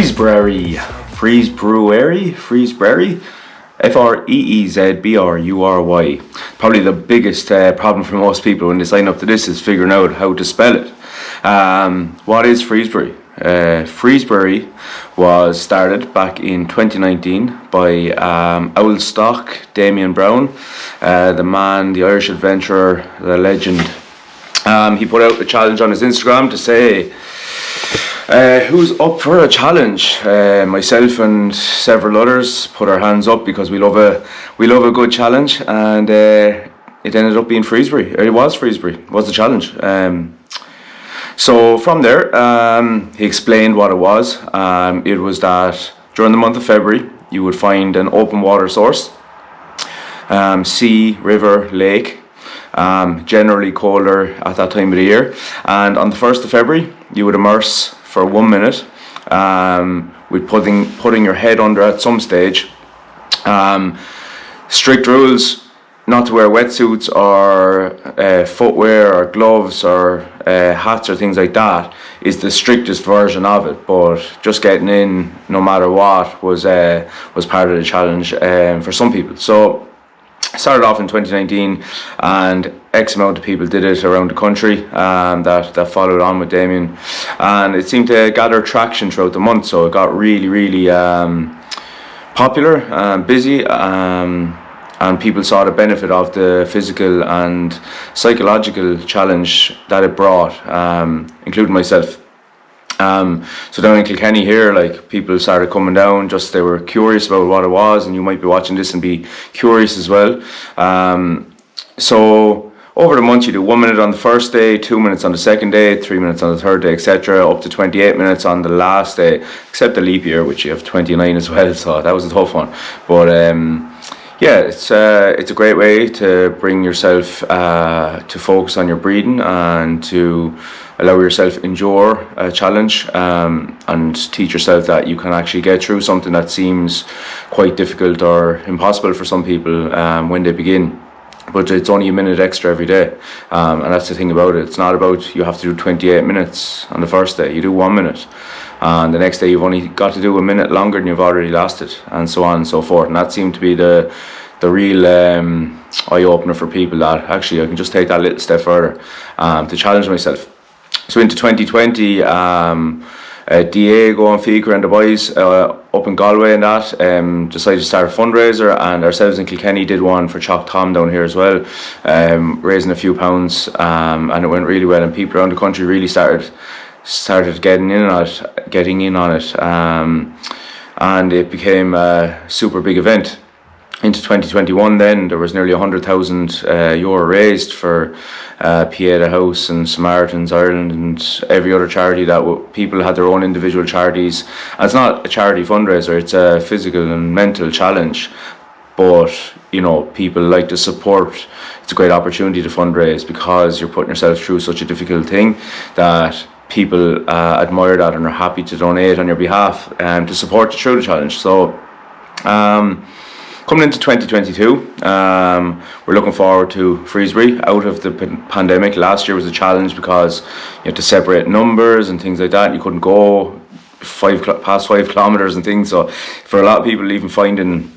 Freezbrury, Freezbrury, Freezbrury. Probably the biggest problem for most people when they sign up to this is figuring out how to spell it. What is Freezbrury? Freezbrury was started back in 2019 by Owlstock Damian Brown, the man, the Irish adventurer, the legend. He put out a challenge on his Instagram to say, who's up for a challenge? Myself and several others put our hands up because we love a good challenge, and it ended up being Freezbrury. It was Freezbrury. Was the challenge. So from there, he explained what it was. It was that during the month of February, you would find an open water source, sea, river, lake, generally colder at that time of the year. And on the 1st of February, you would immerse for 1 minute, with putting your head under at some stage. Strict rules: not to wear wetsuits or footwear or gloves or hats or things like that is the strictest version of it. But just getting in, no matter what, was part of the challenge for some people. So started off in 2019, and X amount of people did it around the country that followed on with Damian, and it seemed to gather traction throughout the month. So it got really popular and busy. And people saw the benefit of the physical and psychological challenge that it brought, including myself. So down in Kilkenny here, like, people started coming down, just they were curious about what it was, and you might be watching this and be curious as well. So over the month, you do 1 minute on the first day, 2 minutes on the second day, 3 minutes on the third day, etc., up to 28 minutes on the last day, except the leap year, which you have 29 as well. So that was a tough one, but yeah, it's a great way to bring yourself to focus on your breathing and to allow yourself endure a challenge, and teach yourself that you can actually get through something that seems quite difficult or impossible for some people when they begin. But it's only a minute extra every day, and that's the thing about it. It's not about you have to do 28 minutes on the first day. You do 1 minute, and the next day you've only got to do a minute longer than you've already lasted, and so on and so forth. And that seemed to be the real eye-opener for people, that actually I can just take that little step further to challenge myself. So into 2020, Diego and Fika and the boys up in Galway and that decided to start a fundraiser, and ourselves in Kilkenny did one for Chalk Tom down here as well, raising a few pounds, and it went really well, and people around the country really started getting in on it, and it became a super big event. Into 2021 then, there was nearly €100,000 raised for Pieta House and Samaritans Ireland and every other charity that people had their own individual charities. And it's not a charity fundraiser, it's a physical and mental challenge. But, you know, people like to support. It's a great opportunity to fundraise because you're putting yourself through such a difficult thing that people admire that and are happy to donate on your behalf to support you through the challenge. So, coming into 2022, we're looking forward to Freezbrury out of the pandemic. Last year was a challenge because you had to separate numbers and things like that. You couldn't go past 5 kilometers and things. So for a lot of people, even finding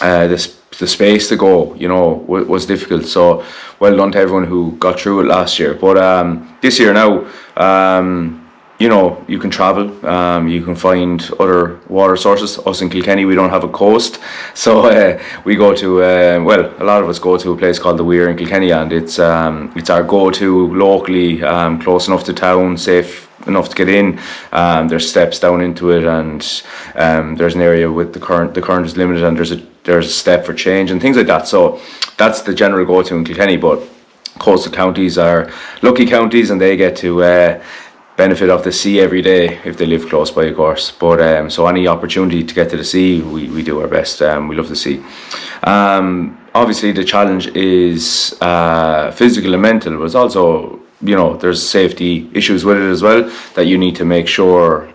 the space to go, you know, was difficult. So well done to everyone who got through it last year. But this year now, you know, you can travel, you can find other water sources. Us in Kilkenny, we don't have a coast, so we go to, a lot of us go to a place called the Weir in Kilkenny, and it's our go-to locally, close enough to town, safe enough to get in. There's steps down into it, and there's an area with the current is limited, and there's a step for change and things like that. So that's the general go-to in Kilkenny, but coastal counties are lucky counties, and they get to benefit of the sea every day if they live close by, of course. But so any opportunity to get to the sea, we do our best. We love the sea. Obviously the challenge is physical and mental, but it's also, you know, there's safety issues with it as well, that you need to make sure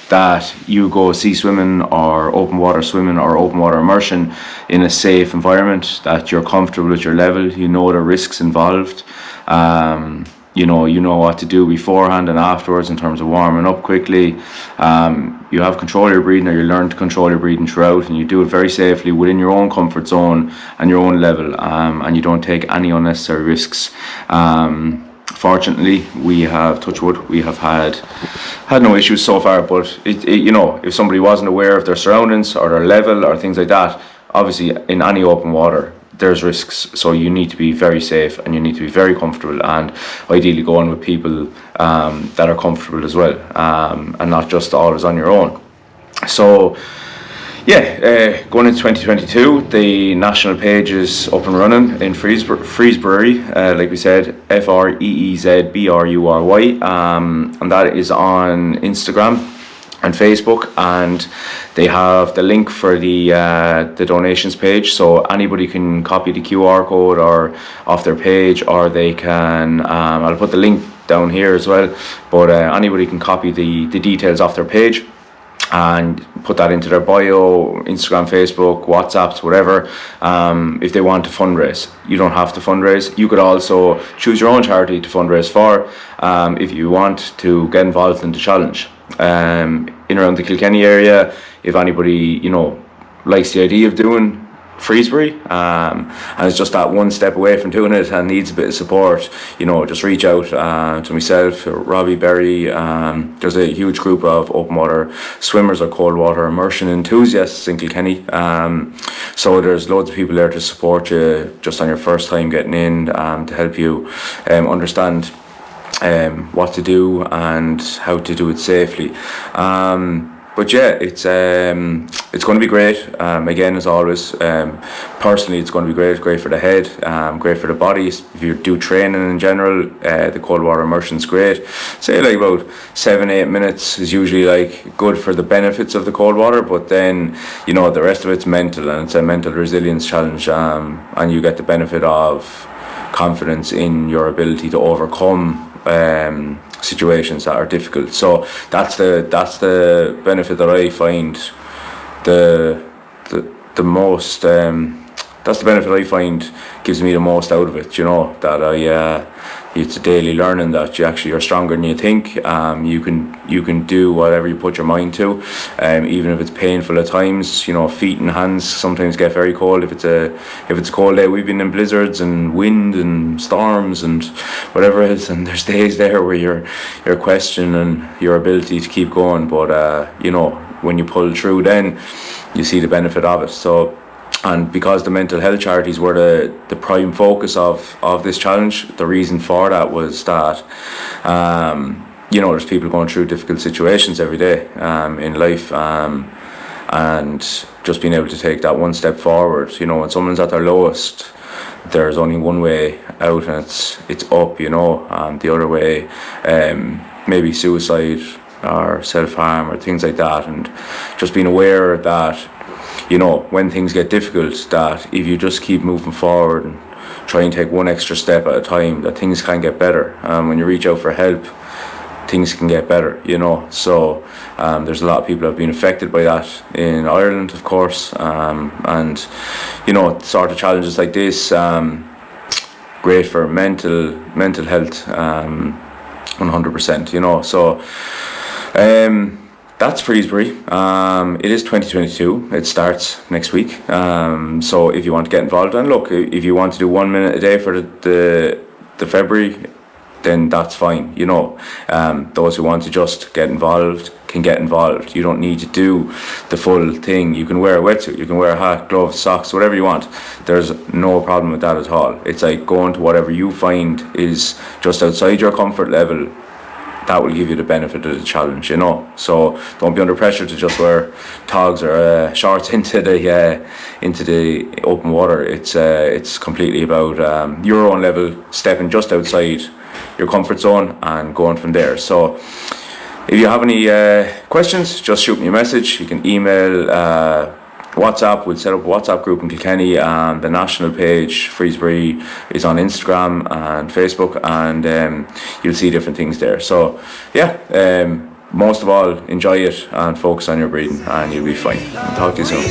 that you go sea swimming or open water swimming or open water immersion in a safe environment, that you're comfortable with your level, you know the risks involved. you know what to do beforehand and afterwards in terms of warming up quickly. You have control of your breathing, or you learn to control your breathing throughout, and you do it very safely within your own comfort zone and your own level, and you don't take any unnecessary risks. Fortunately, we have, touch wood, we have had no issues so far, but if somebody wasn't aware of their surroundings or their level or things like that, obviously in any open water there's risks, so you need to be very safe and you need to be very comfortable, and ideally go on with people that are comfortable as well, and not just always on your own. So going into 2022, the national page is up and running in Freezbrury, like we said, Freezbrury, and that is on Instagram and Facebook, and they have the link for the donations page, so anybody can copy the QR code or off their page, or they can, I'll put the link down here as well, but anybody can copy the details off their page and put that into their bio, Instagram, Facebook, WhatsApps, whatever, if they want to fundraise. You don't have to fundraise. You could also choose your own charity to fundraise for, if you want to get involved in the challenge. In around the Kilkenny area, if anybody likes the idea of doing Freezbrury, and it's just that one step away from doing it and needs a bit of support, just reach out to myself, Robbie, Berry. There's a huge group of open water swimmers or cold water immersion enthusiasts in Kilkenny, so there's loads of people there to support you just on your first time getting in, to help you understand what to do and how to do it safely. But yeah, it's going to be great. Again, as always, personally, it's going to be great for the head, great for the body. If you do training in general, the cold water immersion is great. Say like about 7-8 minutes is usually like good for the benefits of the cold water, but then the rest of it's mental, and it's a mental resilience challenge, and you get the benefit of confidence in your ability to overcome situations that are difficult. So that's the benefit that I find the most. That's the benefit I find gives me the most out of it. That it's a daily learning that you're stronger than you think. You can do whatever you put your mind to, even if it's painful at times. Feet and hands sometimes get very cold if it's a cold day. We've been in blizzards and wind and storms and whatever it is, and there's days there where you're questioning your ability to keep going. But when you pull through, then you see the benefit of it. So. And because the mental health charities were the prime focus of this challenge, the reason for that was that, there's people going through difficult situations every day in life, and just being able to take that one step forward. When someone's at their lowest, there's only one way out, and it's up. The other way, maybe suicide or self-harm or things like that, and just being aware that. When things get difficult, that if you just keep moving forward and try and take one extra step at a time, that things can get better. When you reach out for help, things can get better, So there's a lot of people that have been affected by that in Ireland, of course, and sort of challenges like this, great for mental health, 100%, So. That's Freezbrury. It is 2022. It starts next week. So if you want to get involved, and look, if you want to do 1 minute a day for the February, then that's fine. Those who want to just get involved can get involved. You don't need to do the full thing. You can wear a wetsuit, you can wear a hat, gloves, socks, whatever you want. There's no problem with that at all. It's like going to whatever you find is just outside your comfort level. That will give you the benefit of the challenge, So don't be under pressure to just wear togs or shorts into the open water. It's completely about your own level, stepping just outside your comfort zone and going from there. So if you have any questions, just shoot me a message. You can email. WhatsApp, we'll set up a WhatsApp group in Kilkenny, and the national page Freezbrury is on Instagram and Facebook, and you'll see different things there. So most of all, enjoy it and focus on your breathing, and you'll be fine. Talk to you soon.